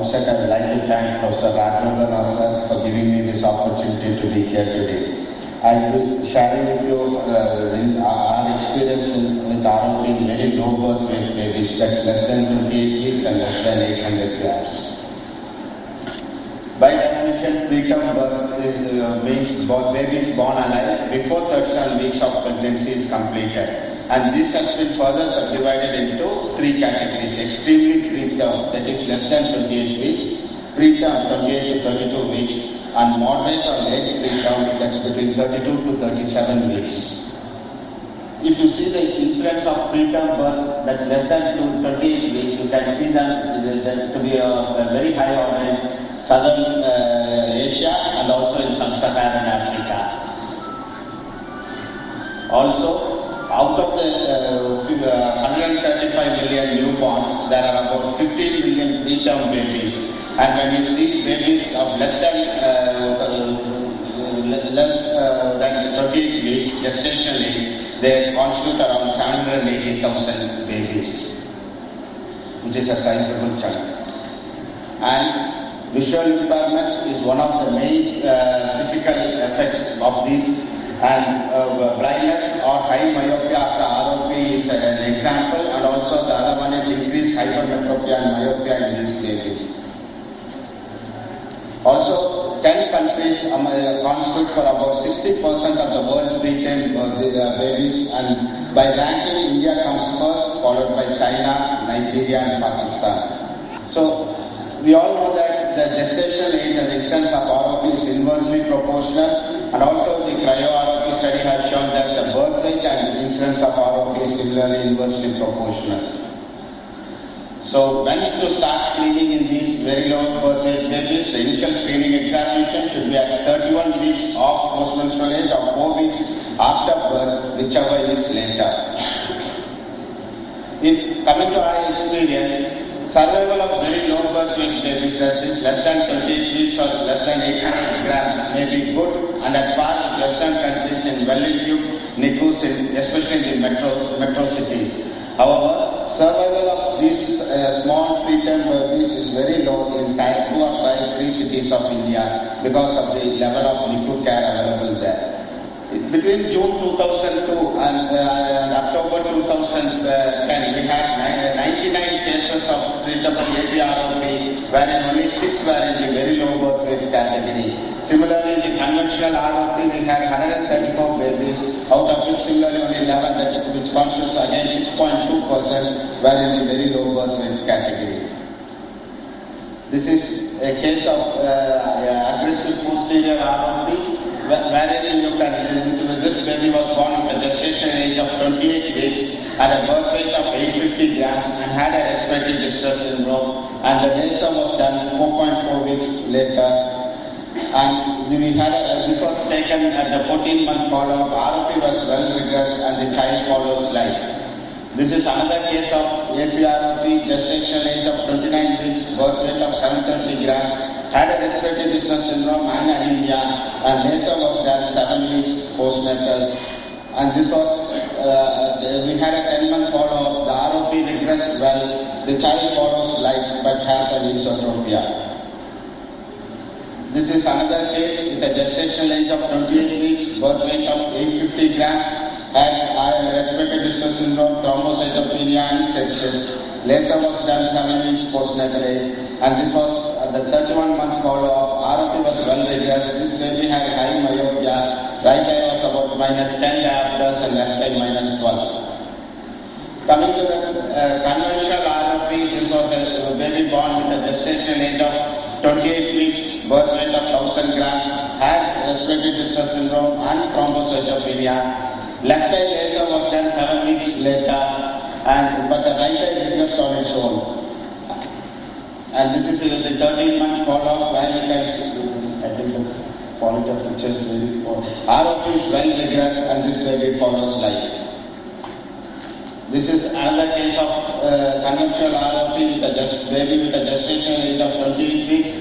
outset, I would like to thank Professor Narendran for giving me this opportunity to be here today. I will share with you our experience with ROP in very low birth weight babies, that's less than 28 weeks and less than 800 grams. By definition, preterm birth means babies born alive before 37 weeks of pregnancy is completed. And this has been further subdivided into three categories: extremely preterm, that is less than 28 weeks, preterm 28 to 32 weeks, and moderate or late preterm, that's between 32 to 37 weeks. If you see the incidence of preterm births that's less than 28 weeks, you can see that to be a very high order in southern Asia and also in sub-Saharan Africa. Also, out of the 135 million newborns, there are about 15 million preterm babies. And when you see babies of less than 28 weeks gestational age, they constitute around 780,000 babies, which is a sizable chunk. And visual impairment is one of the main physical effects of these. And blindness or high myopia after ROP is an example, and also the other one is increased hypermetropia and myopia in these babies. Also, 10 countries constitute for about 60% of the world preterm babies, and by ranking, India comes first, followed by China, Nigeria, and Pakistan. So, we all know that the gestational age and incidence of ROP is inversely proportional. And also the cryo-ROP study has shown that the birth rate and incidence of ROP is similarly inversely proportional. So when to start screening in these very low birth rate babies, the initial screening examination should be at 31 weeks of postmenstrual age or 4 weeks after birth, whichever is later. Coming to our experience, survival of very low birth weight babies, that is less than 28 weeks or less than 800 grams, may be good and at par with Western countries in well-equipped NICUs, especially in the metro cities. However, survival of these small preterm babies is very low in Tier 2 or Tier 3 cities of India because of the level of NICU care available there. Between June 2002 and October 2010, we had 99 cases of treatable APROP, wherein only 6 were in the very low birth weight category. Similarly, in the conventional ROP, we had 134 babies, out of which similarly only 11, which constitutes again 6.2%, were in the very low birth weight category. This is a case of aggressive posterior ROP, wherein you can, this baby was born with a gestation age of 28 weeks at a birth weight of 850 grams and had a respiratory distress syndrome, and the NASA was done 4.4 weeks later. And this was taken at the 14-month follow-up. ROP was well regressed and the child follows life. This is another case of APROP, gestational age of 29 weeks, birth weight of 730 grams, had a respiratory distress syndrome and anemia, and NASA was done 7 weeks postnatal. And this was, we had a 10-month follow-up. The ROP regressed well. The child follows life but has an esotropia. This is another case with a gestational age of 28 weeks, birth weight of 850 grams, had respiratory distress syndrome, thrombocytopenia, and sepsis. LASER was done 7 weeks postnatal age, and this was the 31-month follow-up. ROP was well regressed. This baby had high myopia. Right eye was about -10 diopters and left eye -12. Coming to the conventional ROP, this was a baby born with a gestational age of 28 weeks, birth weight of 1000 grams, had respiratory distress syndrome and thrombocytopenia. Left eye laser was done 7 weeks later, but the right eye regressed on its own. And this is the 13-month follow-up where you can see, I think the quality of pictures is very important. ROP is well regressed and this baby follows life. This is another case of conventional ROP with a baby with a gestational age of 28 weeks,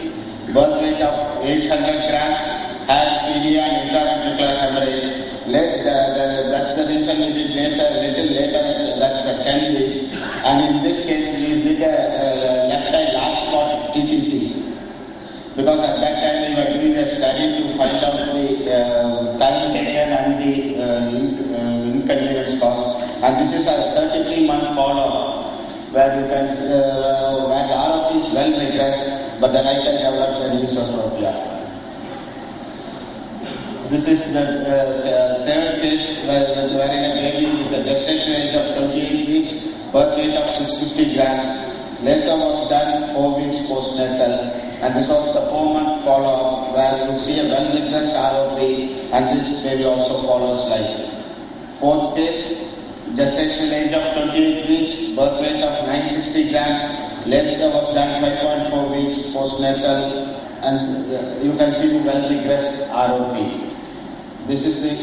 birth weight of 800 grams, had PD and intraventricular hemorrhage. That's the reason we did laser a little later, that's 10 weeks. And in this case, we did a left eye large spot TTT. because at that time we were doing a study to find out the time taken and the inconvenience cost. And this is a 33-month follow-up where you can where the ROP is well regressed, but the writer developed an esotropia. This is the third case wherein a baby with a gestation age of 28 weeks, birth weight of 650 grams. Laser was done 4 weeks postnatal, and this was the 4-month follow-up where you see a well-regressed ROP, and this baby also follows like. Fourth case, gestation age of 28 weeks, birth weight of 960 grams. Laser was done 5.4 weeks postnatal, and you can see the well-regressed ROP. This is the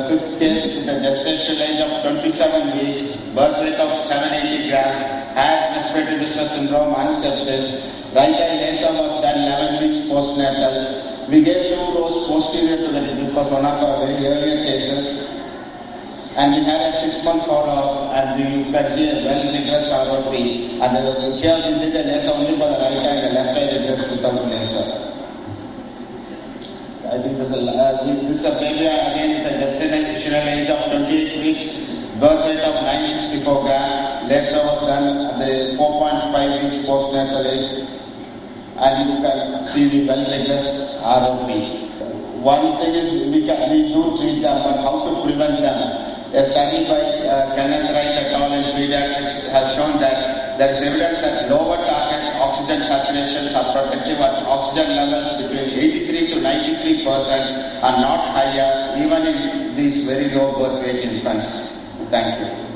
fifth case with a gestation age of 27 weeks, birth weight of 780 grams, had respiratory distress syndrome and sepsis. Right eye laser was done 11 weeks postnatal. We gave 2 rows posterior to the, this was one of our very earlier cases. And we had a 6-month follow-up, and you can see a well-regressed ROP. And here we did a laser only for the right eye and the left eye regressed without laser. I think this is a baby again with a gestational age of 28 weeks, birth weight of 964 grams. Laser was done at the 4.5 weeks postnatal age, and you can see the well-regressed ROP. One thing is we do treat them, but how to prevent them? A study by Kenneth Wright et al. In pediatrics has shown that there is evidence that lower target oxygen saturations are protective at oxygen levels between 83 to 93% are not higher even in these very low birth weight infants. Thank you.